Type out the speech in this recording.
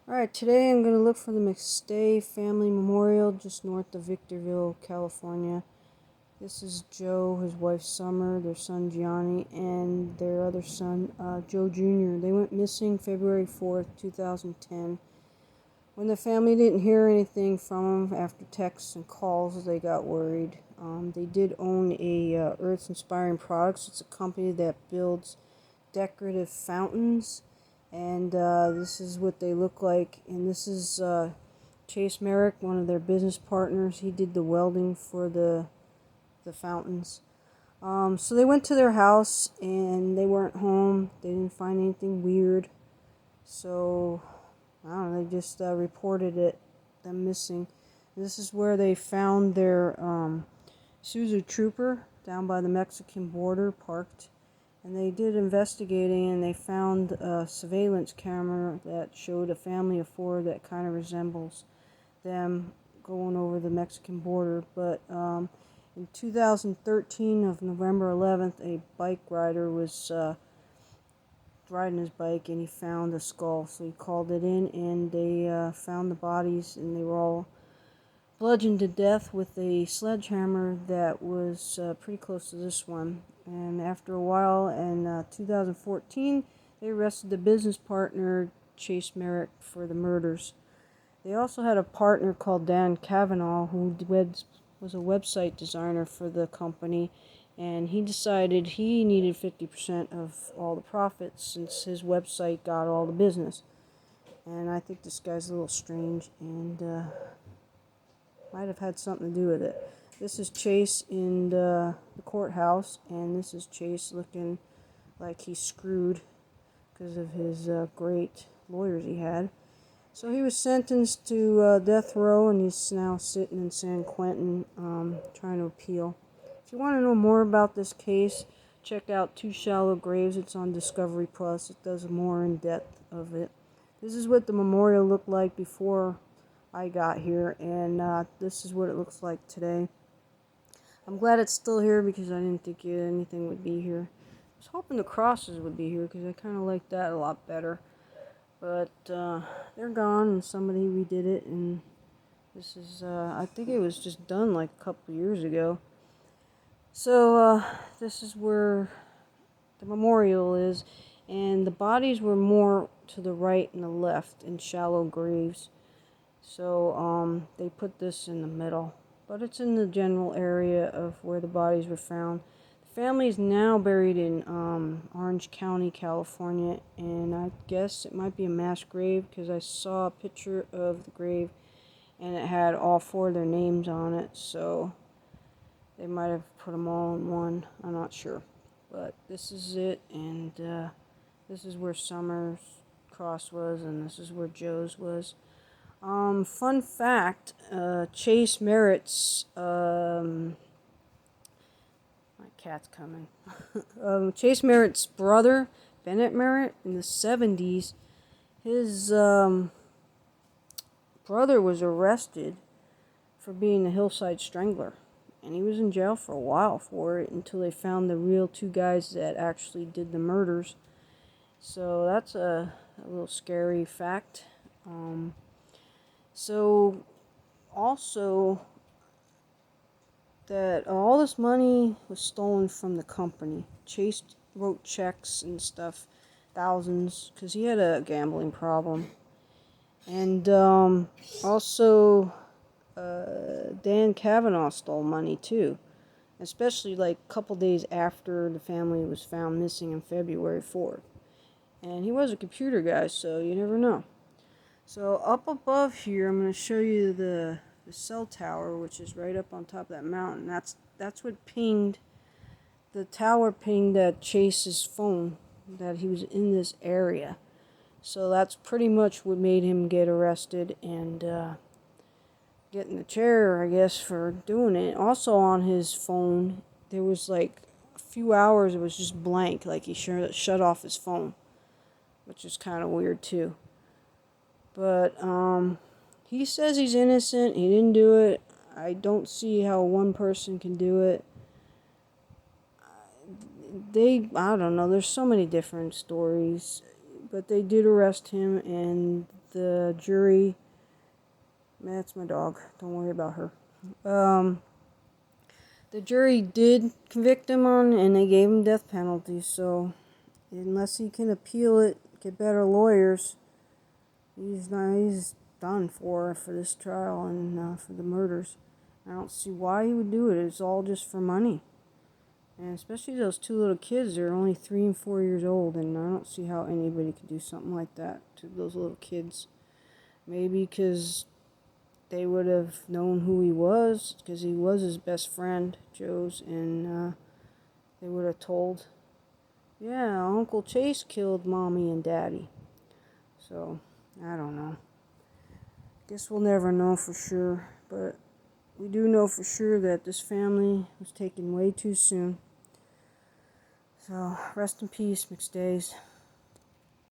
Alright, today I'm going to look for the Mcstay Family Memorial just north of Victorville, California. This is Joe, his wife Summer, their son Gianni, and their other son, Joe Jr. They went missing February 4th, 2010. When the family didn't hear anything from them after texts and calls, they got worried. They did own a Earth Inspiring Products. It's a company that builds decorative fountains, and this is what they look like. And this is Chase Merrick, one of their business partners. He did the welding for the fountains. So they went to their house and they weren't home. They didn't find anything weird. So I don't know, they just reported them missing. This is where they found their Suzu Trooper down by the Mexican border parked. And they did investigating and they found a surveillance camera that showed a family of four that kind of resembles them going over the Mexican border. But in 2013 of November 11th, a bike rider was riding his bike and he found a skull. So he called it in and they found the bodies, and they were all bludgeoned to death with a sledgehammer that was pretty close to this one. And after a while, in 2014, they arrested the business partner, Chase Merrick, for the murders. They also had a partner called Dan Cavanaugh, who was a website designer for the company, and he decided he needed 50% of all the profits since his website got all the business. And I think this guy's a little strange and might have had something to do with it. This is Chase in the courthouse, and this is Chase looking like he's screwed because of his great lawyers he had. So he was sentenced to death row, and he's now sitting in San Quentin trying to appeal. If you want to know more about this case, check out Two Shallow Graves. It's on Discovery Plus. It does more in depth of it. This is what the memorial looked like before I got here, and this is what it looks like today. I'm glad it's still here because I didn't think anything would be here. I was hoping the crosses would be here because I kind of like that a lot better. But they're gone, and somebody redid it, and this is, I think it was just done like a couple years ago. So this is where the memorial is, and the bodies were more to the right and the left in shallow graves. So they put this in the middle, but it's in the general area of where the bodies were found. The family is now buried in Orange County, California, and I guess it might be a mass grave because I saw a picture of the grave and it had all four of their names on it, so they might have put them all in one. I'm not sure, but this is it, and this is where Summer's cross was, and this is where Joe's was. Fun fact, Chase Merritt's, my cat's coming. Chase Merritt's brother, Bennett Merritt, in the 70s, his brother was arrested for being a hillside strangler. And he was in jail for a while for it until they found the real two guys that actually did the murders. So that's a little scary fact. So, also, that all this money was stolen from the company. Chase wrote checks and stuff, thousands, because he had a gambling problem. And also, Dan Cavanaugh stole money too, especially like a couple days after the family was found missing on February 4th. And he was a computer guy, so you never know. So up above here, I'm going to show you the cell tower, which is right up on top of that mountain. That's what pinged, the tower pinged Chase's phone, that he was in this area. So that's pretty much what made him get arrested and get in the chair, I guess, for doing it. Also on his phone, there was like a few hours it was just blank, like he shut off his phone, which is kind of weird too. But he says he's innocent. He didn't do it. I don't see how one person can do it. I don't know. There's so many different stories. But they did arrest him, and the jury, that's my dog, don't worry about her. The jury did convict him and they gave him death penalty, so unless he can appeal it, get better lawyers, he's done for this trial and for the murders. I don't see why he would do it. It's all just for money. And especially those two little kids, they're only 3 and 4 years old, and I don't see how anybody could do something like that to those little kids. Maybe because they would have known who he was, because he was his best friend, Joe's, and they would have told, yeah, Uncle Chase killed Mommy and Daddy. So, I don't know. Guess we'll never know for sure, but we do know for sure that this family was taken way too soon. So, rest in peace, Mcstays.